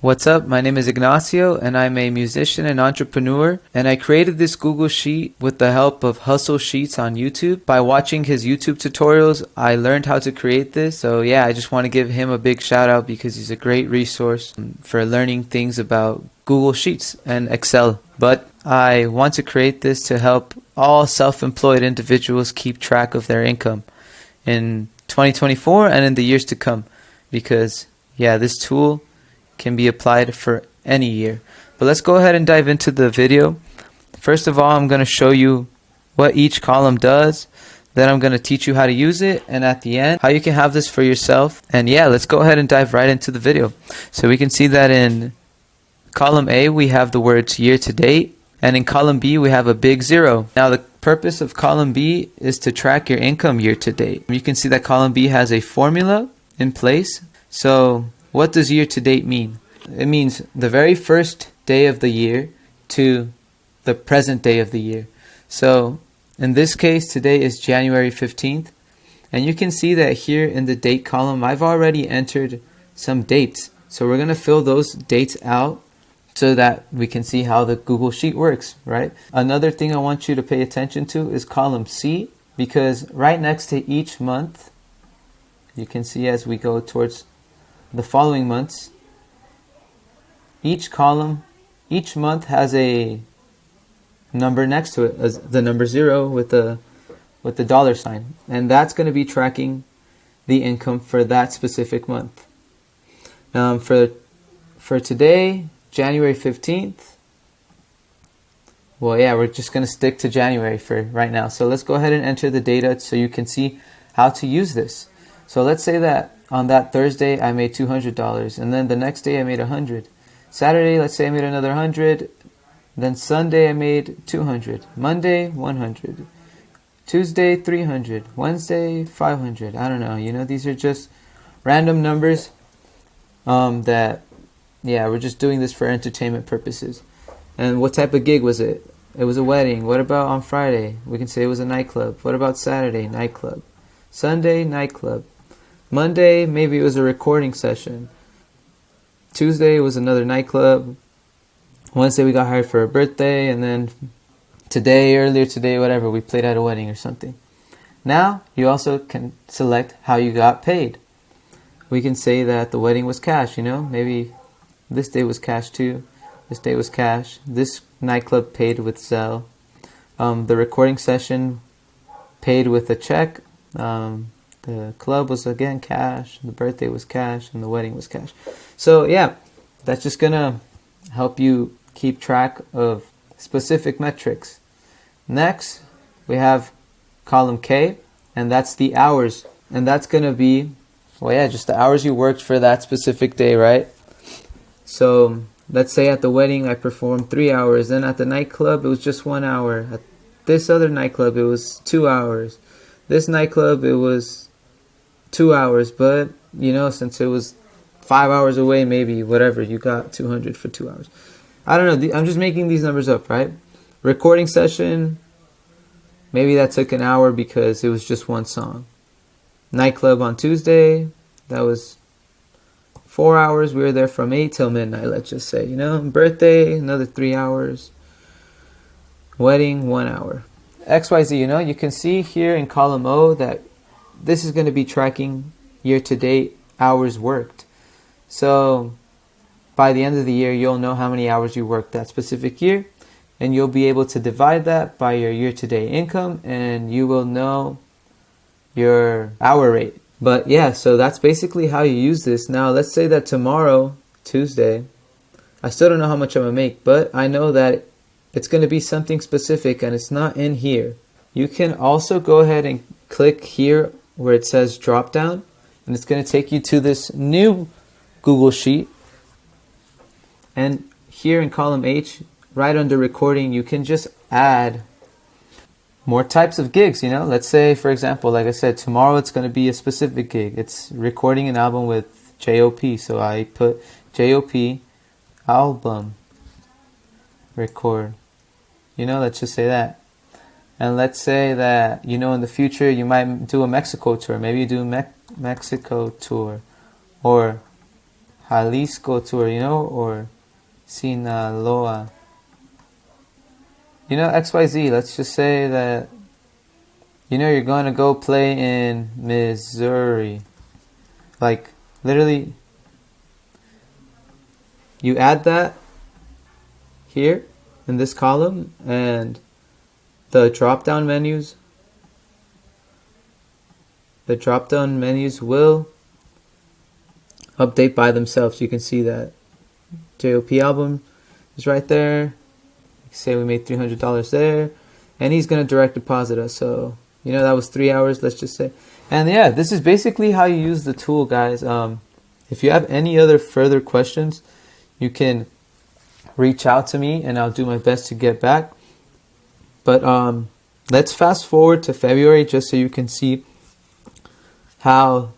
What's up? My name is Ignacio and I'm a musician and entrepreneur, and I created this Google Sheet with the help of Hustle Sheets on YouTube. By watching his YouTube tutorials, I learned how to create this. So yeah, I just want to give him a big shout out because he's a great resource for learning things about Google Sheets and Excel. But I want to create this to help all self-employed individuals keep track of their income in 2024 and in the years to come, because yeah, this tool can be applied for any year. But let's go ahead and dive into the video. First of all, I'm going to show you what each column does. Then I'm going to teach you how to use it, and at the end, how you can have this for yourself. And yeah, let's go ahead and dive right into the video. So we can see that in column A, we have the words year to date, and in column B, we have a big 0. Now the purpose of column B is to track your income year to date. You can see that column B has a formula in place. So what does year to date mean? It means the very first day of the year to the present day of the year. So in this case, today is January 15th. And you can see that here in the date column, I've already entered some dates. So we're going to fill those dates out so that we can see how the Google Sheet works, right? Another thing I want you to pay attention to is column C, because right next to each month, you can see as we go towards the following months, each column, each month has a number next to it, as the number 0 with the dollar sign, and that's going to be tracking the income for that specific month. For today, January 15th, well, yeah, we're just going to stick to January for right now. So let's go ahead and enter the data so you can see how to use this. So let's say that on that Thursday, I made $200, and then the next day I made $100. Saturday, let's say I made another $100. Then Sunday, I made $200. Monday, $100. Tuesday, $300. Wednesday, $500. I don't know. You know, these are just random numbers that, yeah, we're just doing this for entertainment purposes. And what type of gig was it? It was a wedding. What about on Friday? We can say it was a nightclub. What about Saturday? Nightclub. Sunday, nightclub. Monday, maybe it was a recording session. Tuesday was another nightclub. Wednesday, we got hired for a birthday. And then earlier today, whatever, we played at a wedding or something. Now, you also can select how you got paid. We can say that the wedding was cash, you know. Maybe this day was cash too. This day was cash. This nightclub paid with Zelle. The recording session paid with a check. The club was again cash, the birthday was cash, and the wedding was cash. So yeah, that's just gonna help you keep track of specific metrics. Next, we have column K, and that's the hours. And that's gonna be, well, yeah, just the hours you worked for that specific day, right? So let's say at the wedding I performed 3 hours, then at the nightclub it was just 1 hour. At this other nightclub it was 2 hours. This nightclub it was 2 hours, but you know, since it was 5 hours away, maybe whatever, you got 200 for 2 hours. I don't know, I'm just making these numbers up, right? Recording session, maybe that took an hour because it was just one song. Nightclub on Tuesday, that was 4 hours. We were there from 8 till midnight, let's just say, you know. Birthday, another 3 hours. Wedding, 1 hour. XYZ, you know, you can see here in column O that this is going to be tracking year-to-date hours worked. So by the end of the year, you'll know how many hours you worked that specific year, and you'll be able to divide that by your year-to-date income, and you will know your hour rate. But yeah, so that's basically how you use this. Now, let's say that tomorrow, Tuesday, I still don't know how much I'm going to make, but I know that it's going to be something specific, and it's not in here. You can also go ahead and click here where it says drop down, and it's going to take you to this new Google Sheet. And here in column H, right under recording, you can just add more types of gigs, you know. Let's say, for example, like I said, tomorrow it's going to be a specific gig. It's recording an album with JOP. So I put JOP album record. You know, let's just say that. And let's say that, you know, in the future you might do a Mexico tour. Maybe you do Mexico tour. Or Jalisco tour, you know, or Sinaloa. You know, XYZ, let's just say that, you know, you're going to go play in Missouri. Like, literally, you add that here in this column, and the drop-down menus will update by themselves. You can see that JOP album is right there. Say we made $300 there, and he's gonna direct deposit us. So, you know, that was 3 hours, let's just say. And yeah, this is basically how you use the tool, guys. If you have any other further questions, you can reach out to me and I'll do my best to get back. But let's fast forward to February just so you can see how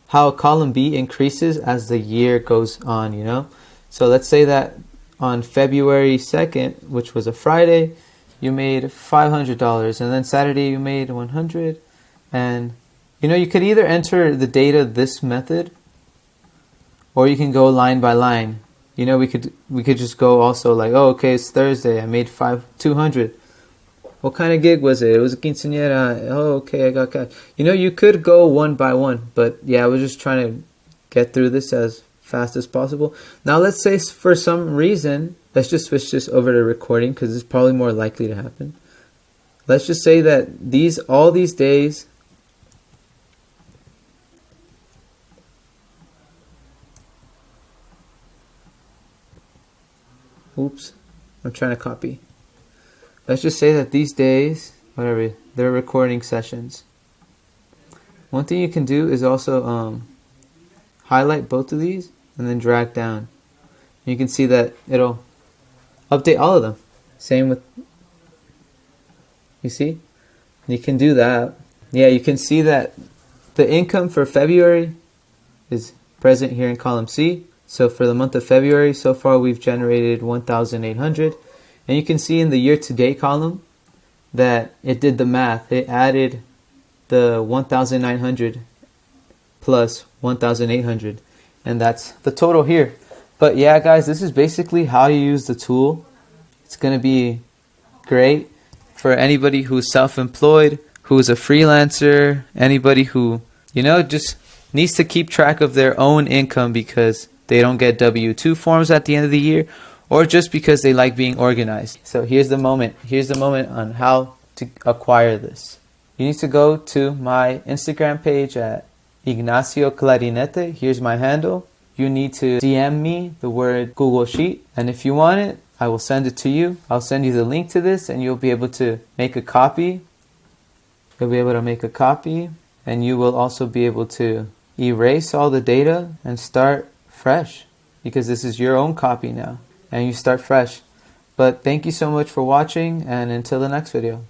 column B increases as the year goes on, you know. So let's say that on February 2nd, which was a Friday, you made $500, and then Saturday you made $100. And you know, you could either enter the data this method, or you can go line by line. You know, we could just go also like, oh, okay, it's Thursday, I made $200. What kind of gig was it? It was a quinceañera. Oh, okay, I got cash. You know, you could go one by one, but yeah, I was just trying to get through this as fast as possible. Now, let's say for some reason, let's just switch this over to recording because it's probably more likely to happen. Let's just say that all these days, oops, I'm trying to copy. Let's just say that these days, whatever, they're recording sessions. One thing you can do is also highlight both of these and then drag down. You can see that it'll update all of them. Same with, you see? You can do that. Yeah, you can see that the income for February is present here in column C. So for the month of February, so far we've generated 1,800. And you can see in the year-to-date column that it did the math. It added the 1,900 plus 1,800. And that's the total here. But yeah, guys, this is basically how you use the tool. It's going to be great for anybody who's self-employed, who's a freelancer, anybody who, you know, just needs to keep track of their own income because they don't get W-2 forms at the end of the year, or just because they like being organized. So here's the moment. Here's the moment on how to acquire this. You need to go to my Instagram page at Ignacio Clarinete. Here's my handle. You need to DM me the word Google Sheet. And if you want it, I will send it to you. I'll send you the link to this and you'll be able to make a copy. You'll be able to make a copy and you will also be able to erase all the data and start fresh because this is your own copy now and you start fresh. But thank you so much for watching and until the next video.